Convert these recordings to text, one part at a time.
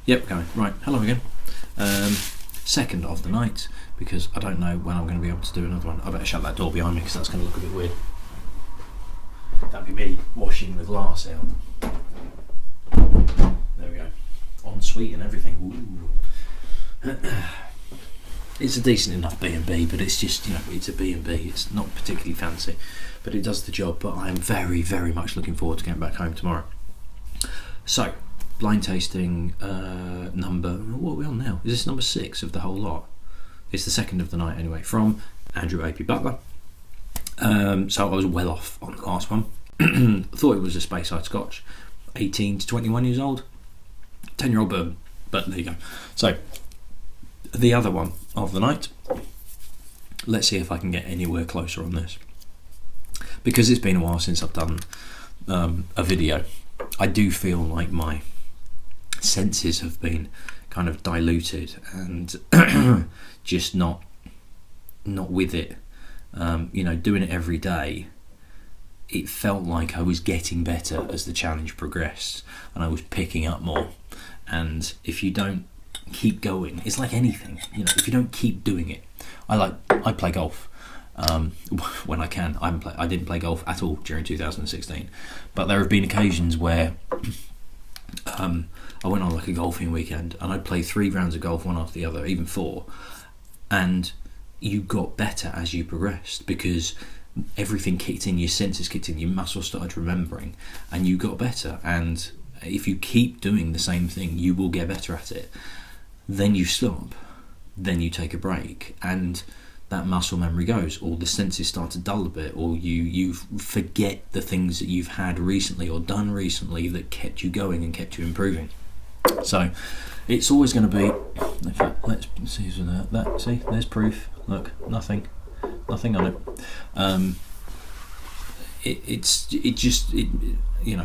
Yep, going. Right, hello again. Second of the night, because I don't know when I'm going to be able to do another one. I better shut that door behind me because that's going to look a bit weird. That'd be me washing the glass out. There we go. En suite and everything. Ooh. It's a decent enough B&B, but it's just, it's a B&B. It's not particularly fancy, but it does the job. But I'm very, very much looking forward to getting back home tomorrow. So, blind tasting number, what are we on now? Is this number 6 of the whole lot? It's the second of the night anyway, from Andrew A.P. Butler. So I was well off on the last one. Thought it was a Speyside Scotch, 18 to 21 years old, 10-year-old bourbon, but there you go. So the other one of the night, let's see if I can get anywhere closer on this, because it's been a while since I've done a video. I do feel like my senses have been kind of diluted and just not with it. Doing it every day, it felt like I was getting better as the challenge progressed and I was picking up more. And if you don't keep going, it's like anything, if you don't keep doing it. I play golf when I can. I didn't play golf at all during 2016, but there have been occasions where I went on like a golfing weekend and I'd play 3 rounds of golf one after the other, even 4, and you got better as you progressed because everything kicked in, your senses kicked in, your muscles started remembering, and you got better. And if you keep doing the same thing, you will get better at it. Then you stop, then you take a break, and that muscle memory goes, or the senses start to dull a bit, or you forget the things that you've had recently or done recently that kept you going and kept you improving. So it's always going to be, in fact, let's see that. See, there's proof. Look, nothing on it.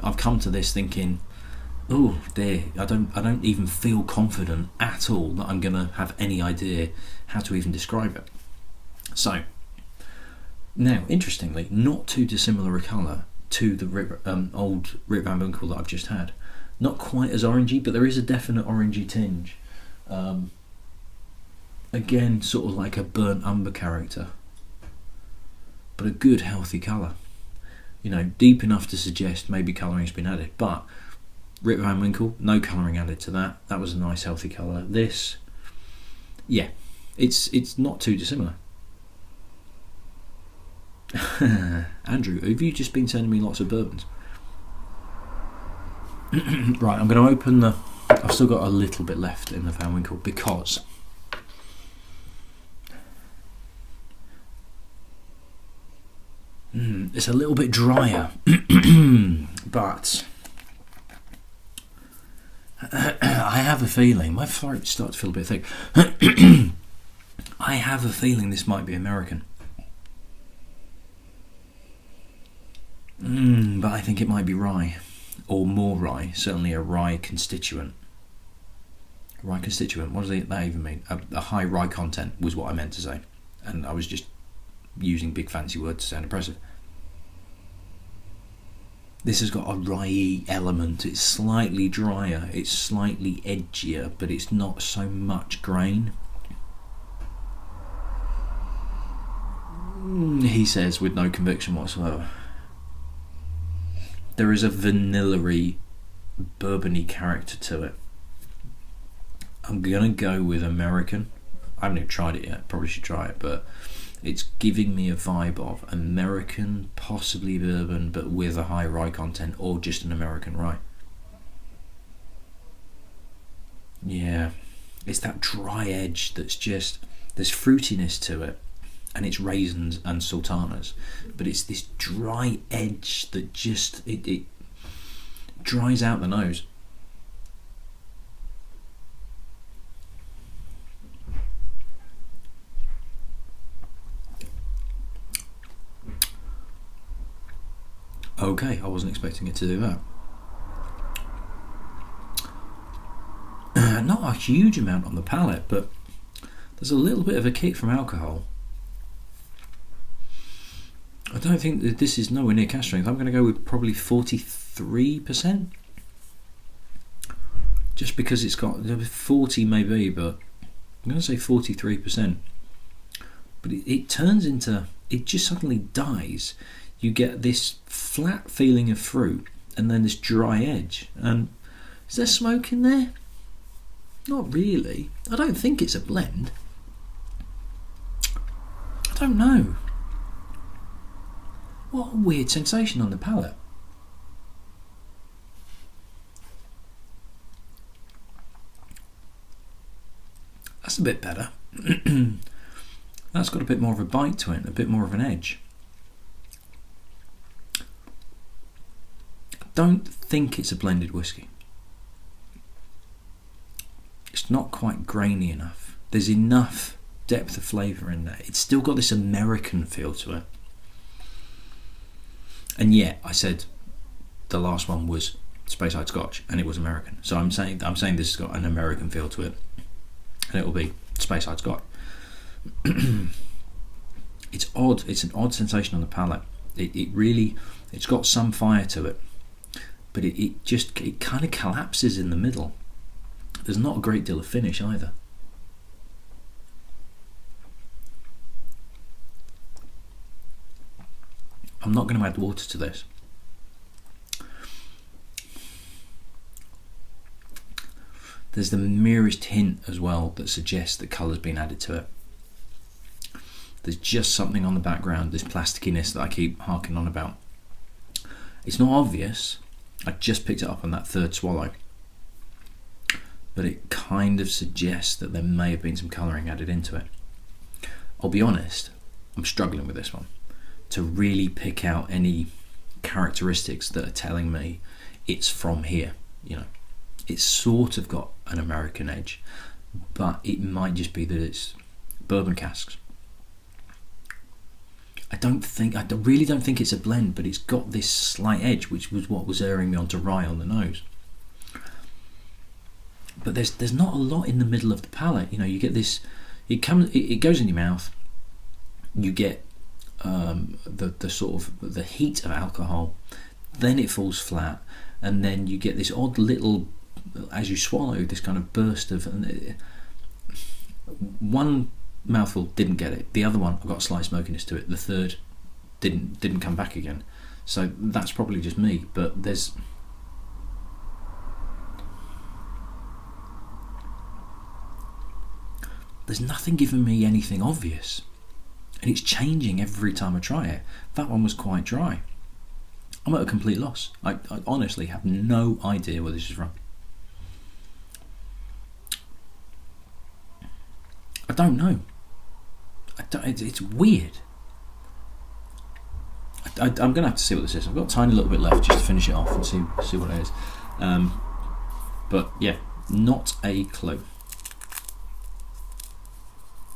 I've come to this thinking, oh dear, I don't even feel confident at all that I'm going to have any idea how to even describe it. So now, interestingly, not too dissimilar a colour to the old Rip Van Winkle that I've just had. Not quite as orangey, but there is a definite orangey tinge. Again, sort of like a burnt umber character, but a good healthy colour. Deep enough to suggest maybe colouring's been added. But Rip Van Winkle, no colouring added to that. That was a nice healthy colour. This, yeah, it's not too dissimilar. Andrew, have you just been sending me lots of bourbons? Right, I'm going to open I've still got a little bit left in the Van Winkle because it's a little bit drier, but I have a feeling, my throat starts to feel a bit thick. I have a feeling this might be American. But I think it might be rye, or more rye, certainly a rye constituent. Rye constituent, what does that even mean? A high rye content was what I meant to say, and I was just using big fancy words to sound impressive. This has got a rye element. It's slightly drier, it's slightly edgier, but it's not so much grain. He says with no conviction whatsoever. There is a vanilla-y, bourbon-y character to it. I'm gonna go with American. I haven't even tried it yet, probably should try it, but it's giving me a vibe of American, possibly bourbon, but with a high rye content, or just an American rye. Yeah, it's that dry edge that's just, there's fruitiness to it, and it's raisins and sultanas, but it's this dry edge that just, it dries out the nose. Okay, I wasn't expecting it to do that. Not a huge amount on the palate, but there's a little bit of a kick from alcohol. I don't think that this is nowhere near cask strength. I'm going to go with probably 43%. just because it's got 40 maybe, but I'm going to say 43%. But it turns into, it just suddenly dies. You get this flat feeling of fruit and then this dry edge. And is there smoke in there? Not really. I don't think it's a blend. I don't know. What a weird sensation on the palate. That's a bit better. That's got a bit more of a bite to it, a bit more of an edge. I don't think it's a blended whiskey. It's not quite grainy enough. There's enough depth of flavour in there. It's still got this American feel to it. And yet, I said the last one was Speyside Scotch, and it was American. So I'm saying this has got an American feel to it, and it will be Speyside Scotch. It's odd. It's an odd sensation on the palate. It's got some fire to it, but it kind of collapses in the middle. There's not a great deal of finish either. I'm not going to add water to this. There's the merest hint as well that suggests that colour's been added to it. There's just something on the background, this plasticiness that I keep harking on about. It's not obvious. I just picked it up on that third swallow. But it kind of suggests that there may have been some colouring added into it. I'll be honest, I'm struggling with this one to really pick out any characteristics that are telling me it's from here. You know, it's sort of got an American edge, but it might just be that it's bourbon casks. I really don't think it's a blend, but it's got this slight edge, which was what was erring me onto rye on the nose. But there's not a lot in the middle of the palate. You know, you get this. It goes in your mouth. You get the sort of the heat of alcohol. Then it falls flat, and then you get this odd little, as you swallow, this kind of burst of. One mouthful didn't get it. The other one, I got a slight smokiness to it. The third didn't come back again. So that's probably just me. But there's nothing giving me anything obvious, and it's changing every time I try it. That one was quite dry. I'm at a complete loss. I honestly have no idea where this is from. I don't know. It's weird. I'm going to have to see what this is. I've got a tiny little bit left just to finish it off and see what it is. But yeah, not a clue.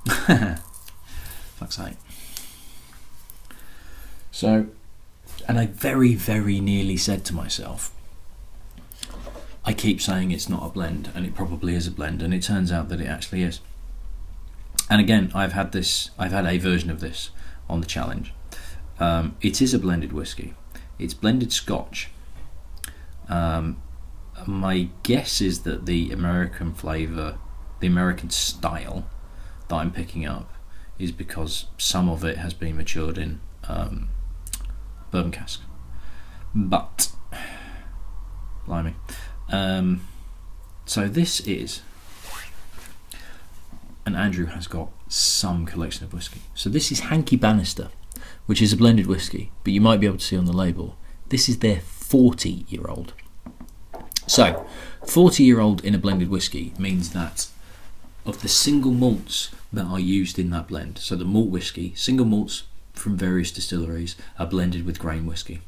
Fuck's sake. So, and I very, very nearly said to myself, I keep saying it's not a blend, and it probably is a blend, and it turns out that it actually is. And again, I've had a version of this on the challenge. It is a blended whiskey. It's blended Scotch. My guess is that the American flavour, the American style that I'm picking up, is because some of it has been matured in bourbon cask. But, blimey. So this is, and Andrew has got some collection of whiskey. So this is Hankey Bannister, which is a blended whiskey, but you might be able to see on the label, this is their 40-year-old. So, 40-year-old in a blended whiskey means that of the single malts that are used in that blend, so the malt whiskey, single malts from various distilleries are blended with grain whiskey.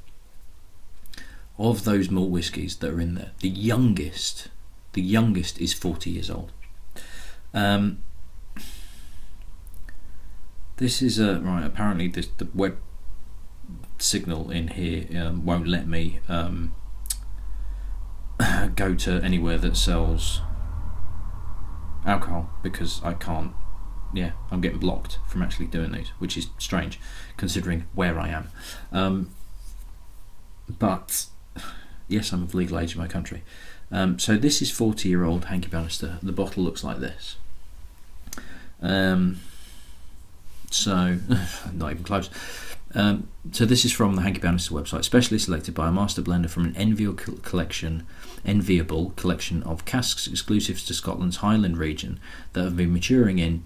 Of those malt whiskies that are in there, the youngest is 40 years old. This is right. Apparently, the web signal in here won't let me go to anywhere that sells alcohol because I can't. Yeah, I'm getting blocked from actually doing these, which is strange considering where I am. But yes, I'm of legal age in my country. So this is 40-year-old Hanky Bannister. The bottle looks like this. So not even close. So this is from the Hanky Bannister website, specially selected by a master blender from an enviable collection of casks exclusive to Scotland's Highland region that have been maturing in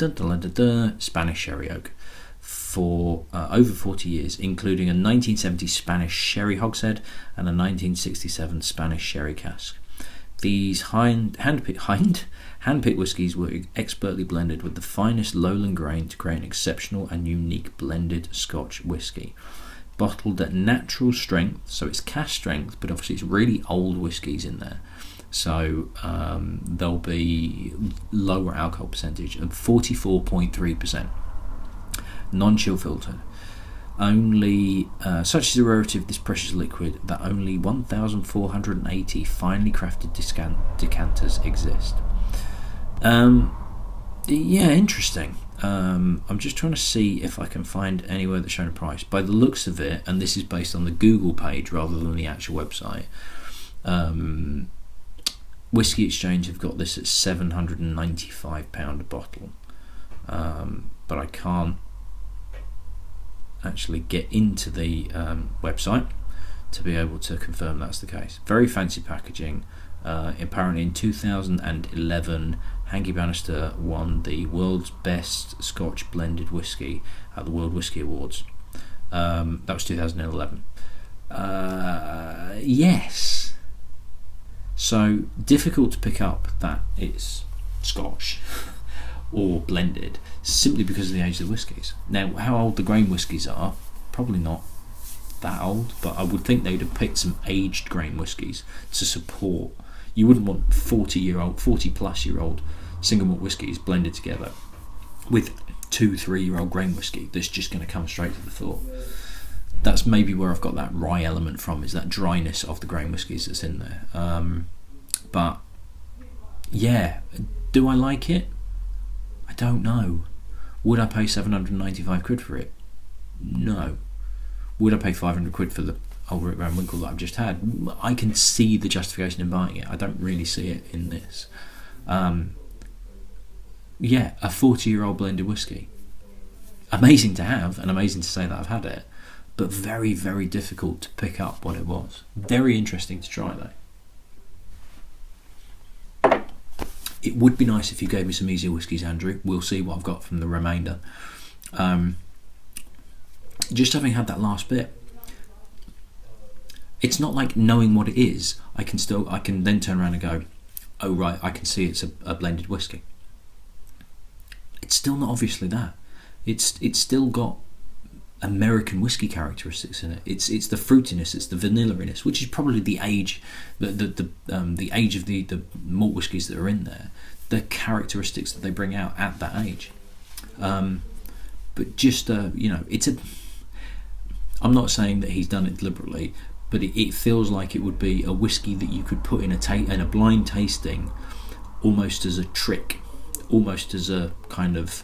Spanish sherry oak for over 40 years, including a 1970 Spanish sherry hogshead and a 1967 Spanish sherry cask. These hand-picked whiskies were expertly blended with the finest lowland grain to create an exceptional and unique blended Scotch whisky. Bottled at natural strength, so it's cask strength, but obviously it's really old whiskies in there. So there'll be lower alcohol percentage of 44.3%. Non-chill filtered. Only such is the rarity of this precious liquid that only 1,480 finely crafted decanters exist. Yeah, interesting. I'm just trying to see if I can find anywhere that's shown a price. By the looks of it, and this is based on the Google page rather than the actual website, Whiskey Exchange have got this at £795 a bottle, but I can't actually get into the website to be able to confirm that's the case. Very fancy packaging. Apparently in 2011 Hanky Bannister won the world's best Scotch blended whisky at the World Whisky Awards. That was 2011. Yes, so difficult to pick up that it's Scotch or blended simply because of the age of the whiskies. Now, how old the grain whiskies are, probably not that old, but I would think they'd have picked some aged grain whiskies to support. You wouldn't want 40 plus year old single malt whiskies blended together with 2-3 year old grain whiskey that's just going to come straight to the fore. That's maybe where I've got that rye element from, is that dryness of the grain whiskies that's in there. But yeah, do I like it? I don't know. Would I pay 795 quid for it? No. Would I pay 500 quid for the Old Rick Van Winkle that I've just had? I can see the justification in buying it. I don't really see it in this. Yeah, a 40-year-old blended whiskey. Amazing to have, and amazing to say that I've had it, but very, very difficult to pick up what it was. Very interesting to try though. It would be nice if you gave me some easier whiskies, Andrew. We'll see what I've got from the remainder. Just having had that last bit, it's not like knowing what it is. I can then turn around and go, oh right, I can see it's a blended whiskey. It's still not obviously that. It's still got American whiskey characteristics in it. It's the fruitiness, it's the vanilla-iness, which is probably the age, the age of the malt whiskies that are in there, the characteristics that they bring out at that age. But just it's a. I'm not saying that he's done it deliberately, but it feels like it would be a whiskey that you could put in a blind tasting, almost as a trick, almost as a kind of,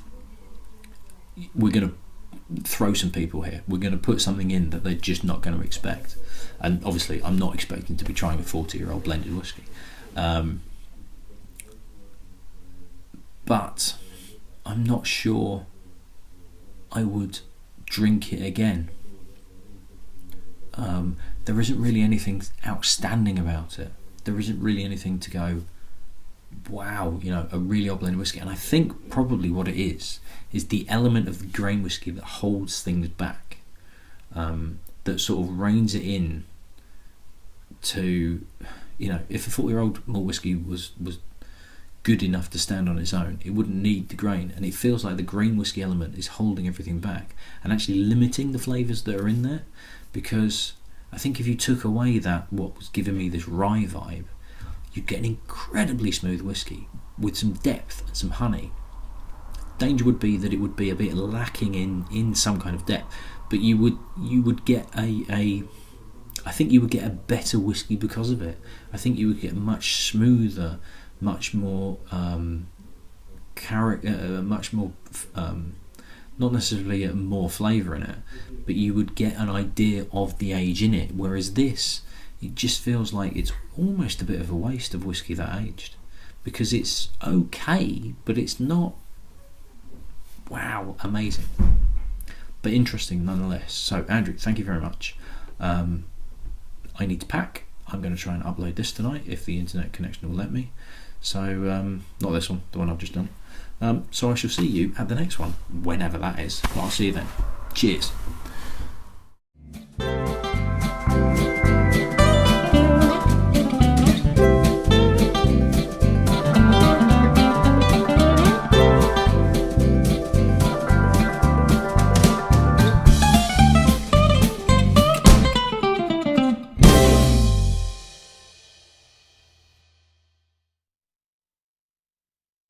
we're going to throw some people here, we're going to put something in that they're just not going to expect. And obviously I'm not expecting to be trying a 40-year-old blended whiskey, but I'm not sure I would drink it again. There isn't really anything outstanding about it. There isn't really anything to go, wow, a really old blended whiskey. And I think probably what it is the element of the grain whiskey that holds things back, that sort of reins it in to, if a 40-year-old malt whiskey was good enough to stand on its own, it wouldn't need the grain. And it feels like the grain whiskey element is holding everything back and actually limiting the flavours that are in there, because I think if you took away that, what was giving me this rye vibe, you'd get an incredibly smooth whiskey with some depth and some honey. Danger would be that it would be a bit lacking in some kind of depth, but you would get I think you would get a better whiskey because of it. I think you would get much smoother, much more much more not necessarily more flavour in it, but you would get an idea of the age in it. Whereas this, it just feels like it's almost a bit of a waste of whiskey that aged, because it's okay, but it's not, wow, amazing. But interesting nonetheless. So Andrew, thank you very much. I need to pack. I'm going to try and upload this tonight if the internet connection will let me. So not this one, the one I've just done. So I shall see you at the next one, whenever that is. But I'll see you then. Cheers.